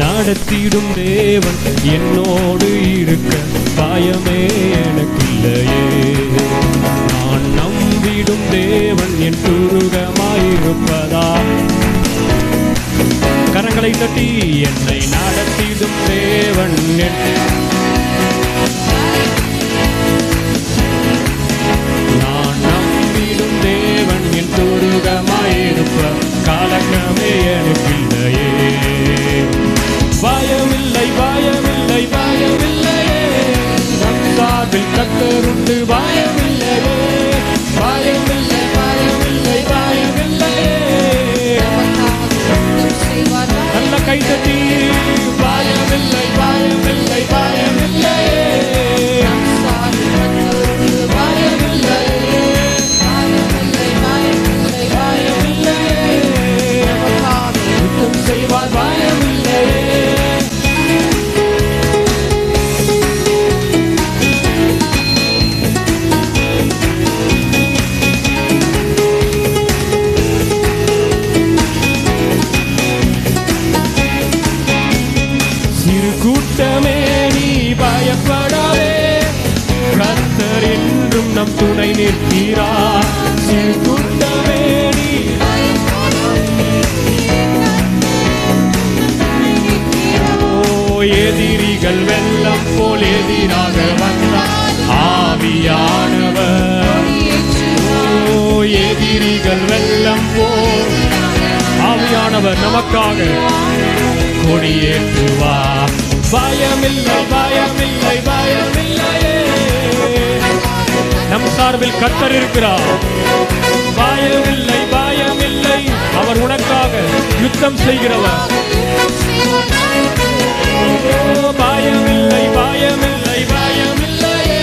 நடத்திடும் தேவன் என்னோடு இருக்க பயமே எனக்கில்லையே. நான் நம்பிடும் தேவன் என் துருகமாயிருப்பதா. கரங்களை தட்டி என்னை நடத்திடும் தேவன் நான் நம்பிடும் தேவன் என் துருகமாயிருப்ப கலக்கமே எனக்கில்லையே. பயமில்லை பயமில்லை பயமில்லையே, நம் சார்பில் கர்த்தருண்டு பயமில்லையே. பயமில்லை பயமில்லை பயமில்லையே, நல்ல கை தட்டி பயமில்லை பயமில்லை பயமில்லையே. கூட்டமே நீ பயப்படாதே, கர்த்தர் என்றும் நம் துணை நிற்கிறார். கூட்டமே நீ எதிரிகள் வெள்ளம் போல் எதிராக வந்தார் ஆவியானவர். எதிரிகள் வெள்ளம் போல் ஆவியானவர் நமக்காக கொடியேற்றுவார். பயமில்லை பயமில்லை பயமில்லையே, நம் சார்பில் கர்த்தர் இருக்கிறார். பயமில்லை பயமில்லை, அவர் உனக்காக யுத்தம் செய்கிறவர். பயமில்லை பயமில்லை பயமில்லையே,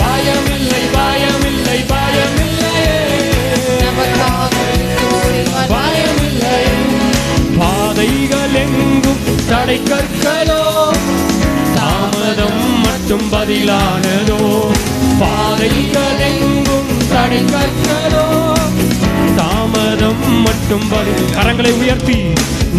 பயமில்லை பயமில்லை பயமில்லையே, பயமில்லை. பாதைகள் எங்கும் தடை கற்களோ, தாமதம் மட்டும் பதிலானதோ. பாதைகள் எங்கும் தடை கற்களோ, தாமதம் மட்டும் பதில். கரங்களை உயர்த்தி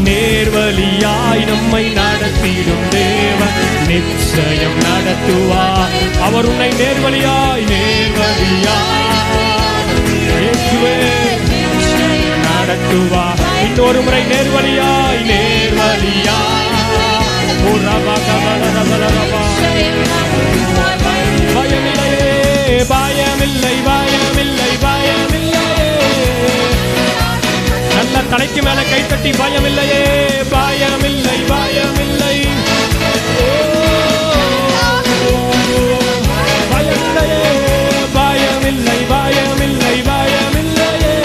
நேர்வழியாய் நம்மை நடத்திடும் தேவன் நிச்சயம் நடத்துவார். அவர் உன்னை நேர்வழியாய் நேர்வழியாய் நடத்துவார். இன்னொரு முறை நேர்வழியாய் நேர்வழியாய். பயமில்லையே பயமில்லை பயமில்லை பயமில்லையே, நல்ல தலைக்கு மேல கை தட்டி பயமில்லையே பயமில்லை பயமில்லை பயமில்லையே பயமில்லை பயமில்லை பயமில்லையே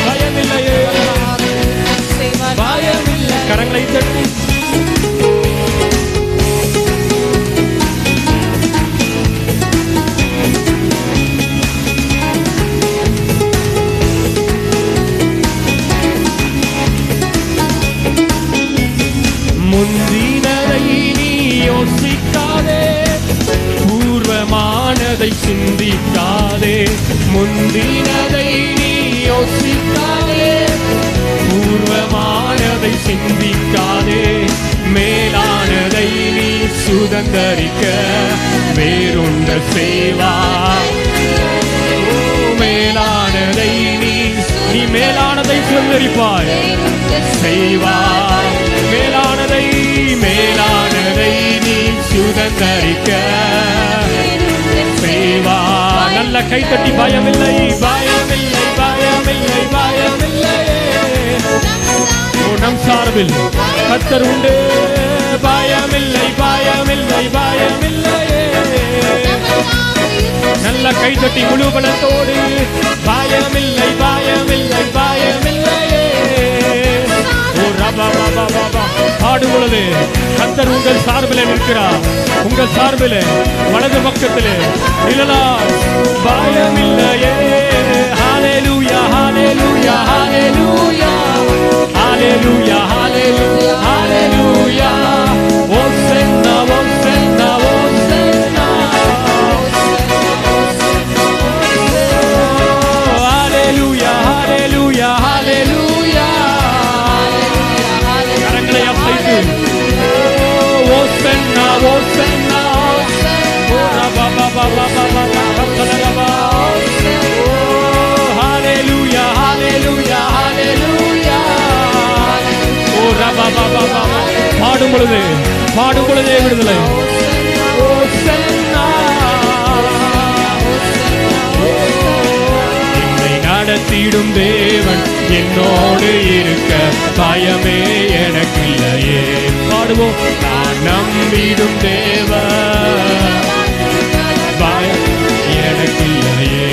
பயமில்லையே பயமில்லையே பயமில்லை. கரங்களை தட்டி முந்தினதை நீ யோசிக்காதே, பூர்வமானதை சிந்திக்காதே. முந்தினதை நீ யோசிக்காதே, பூர்வமானதை சிந்திக்காதே. மேலானதை நீ சுதந்தரிக்க வேறொன்று செய்வாய். மேலானதை நீ மேலானதை சுதந்தரிப்பாய் செய்வாய். மேலானதை மேலானதை நீ சுதந்தரிக்க செய்வாய். நல்ல கை தட்டி பயமில்லை பயமில்லை பயமில்லை பயமில்லை, நம் சார்பில் கர்த்தர் உண்டு. பயமில்லை பயமில்லை பயமில்லையே, நல்ல கை தட்டி முழு பலத்தோடு பயமில்லை பயமில்லை பயமில்லையே. பாடும் பொழுது கர்த்தர் உங்கள் சார்பில் நிற்கிறார். உங்கள் சார்பில் வலது பக்கத்திலே நிழலால் பயமில்லையே. ஹல்லேலூயா ஹல்லேலூயா ஹல்லேலூயா ஹல்லேலூயா ஹல்லேலூயா ஹல்லேலூயா. ஓசன்னா ஓசன்னா ஓசன்னா ஹalleluya ஹalleluya ஹalleluya. ஓ ரபா பாபா பாபா. பாடும் பொழுதே விடுதலை. என்னை நடத்திடும் தேவன் என்னோடு இருக்க பயமே எனக்கு இல்லையே. பாடுவோம். நான் நம்பிடும் தேவன் பயம் எனக்கு இல்லையே.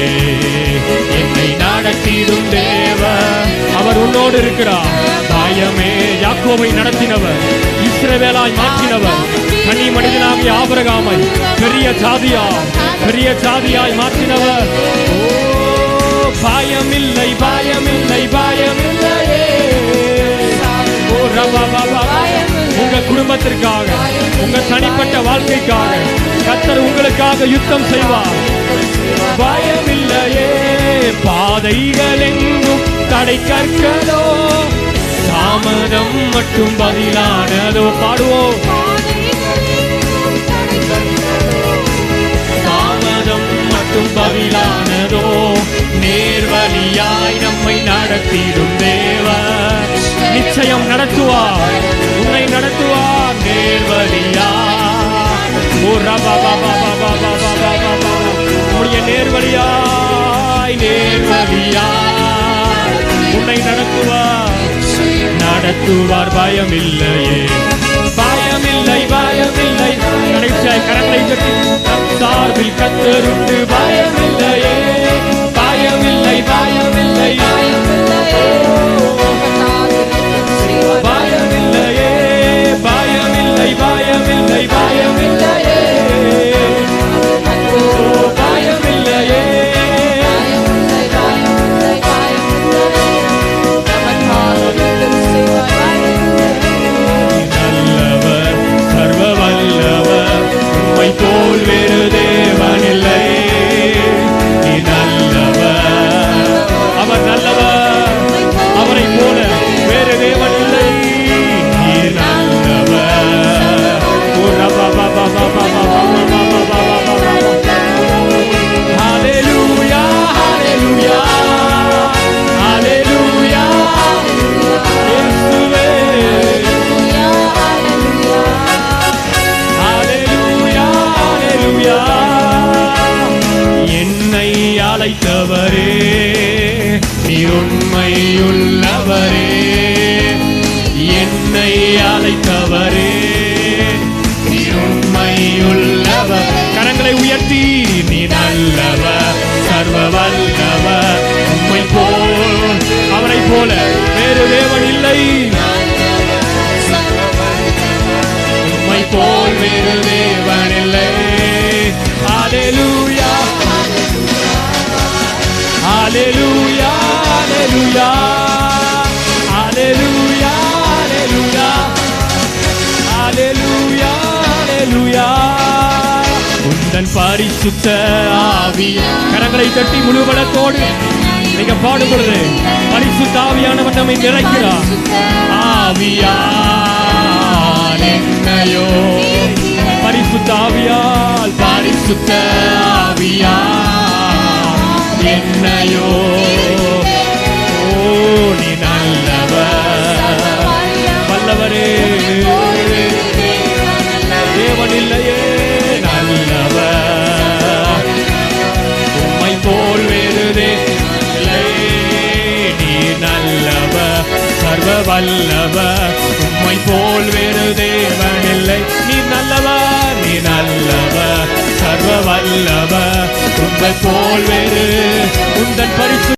என்னை நடத்திடும் தேவன் அவர் உன்னோடு இருக்கிறார். பயமே. யாக்கோபை நடத்தினவர், இஸ்ரவேலாய் மாற்றினவர், கனி மனிதனாகிய ஆபிரகாமை பெரிய ஜாதியாய் மாற்றினவர். பயமில்லை பயமில்லை பயமில்லையே. உங்க குடும்பத்திற்காக, உங்க தனிப்பட்ட வாழ்க்கைக்காக கர்த்தர் உங்களுக்காக யுத்தம் செய்வார். பயமில்லையே. பாதைகள் எங்கும் தடை கற்களோ, தாமதம் மட்டும் பதிலானதோ. பாடுவோம். தாமதம் மட்டும் பதிலானதோ. நேர்வழியாய் நம்மை நடத்திடும் தேவன் நிச்சயம் நடத்துவார். உன்னை நடத்துவார் நேர்வழியாய். ஓ ரபா பாபா பாபா பாபா பாபா. உன்னுடைய நேர்வழியாய் உன்னை நடத்துவார். பயமில்லையே. பயமில்லை பயமில்லை. கடைசியாய் கரங்களை தட்டி சார்பில் கர்த்தருண்டு. பயமில்லையே பயமில்லை பயமில்லை பயமில்லையே பயமில்லை பயமில்லை பயமில்லையே பயமில்லையே. நல்லவர் சர்வ வல்லவர் உம்மை போல் வேறு தேவனில்லை. நீ நல்லவர், அவர் நல்லவர், அவரை போல வேறு தேவன் இல்லை. நீ நல்லவர். ஹalleluya ஹalleluya ஹalleluya. இயேசுவே ஹalleluya ஹalleluya. என்னை அழைத்தவரே நீர் உண்மையுள்ளவரே. என்னை அழைத்தவரே நீர் உண்மையுள்ளவர். கரங்களை உயர்த்தி. நீ நல்லவர் சர்வ வல்லவர் உம்மை போல் அவரை போல வேறு தேவன் இல்லை. உம்மை போல் வேறு தேவன் இல்லை. ஹalleluya ஹalleluya ஹalleluya ஹalleluya ஹalleluya ஹalleluya. உந்தன் பரிசுத்த ஆவி. கரங்களை தட்டி முழு பலத்தோடு நீங்க பாடுபடுது. பரிசுத்த ஆவியானவர் நம்மை நிறைக்கிறார். ஆவியால் என்னையோ பரிசுத்த ஆவியால் பரிசுத்த ஆவியால் என்னையோ. ஓ நீ நல்லவர் வல்லவரே. தேவன் இல்லையே. நல்லவர் உம்மை போல் வேறுதே இல்லை. நீ நல்லவர் சர்வ வல்லவர் உம்மை போல் வேறு தேவன் இல்லை. நீ நல்லவர் சர்வ வல்லவர் உம்மை போல் வேறு. உந்தன் பரிசு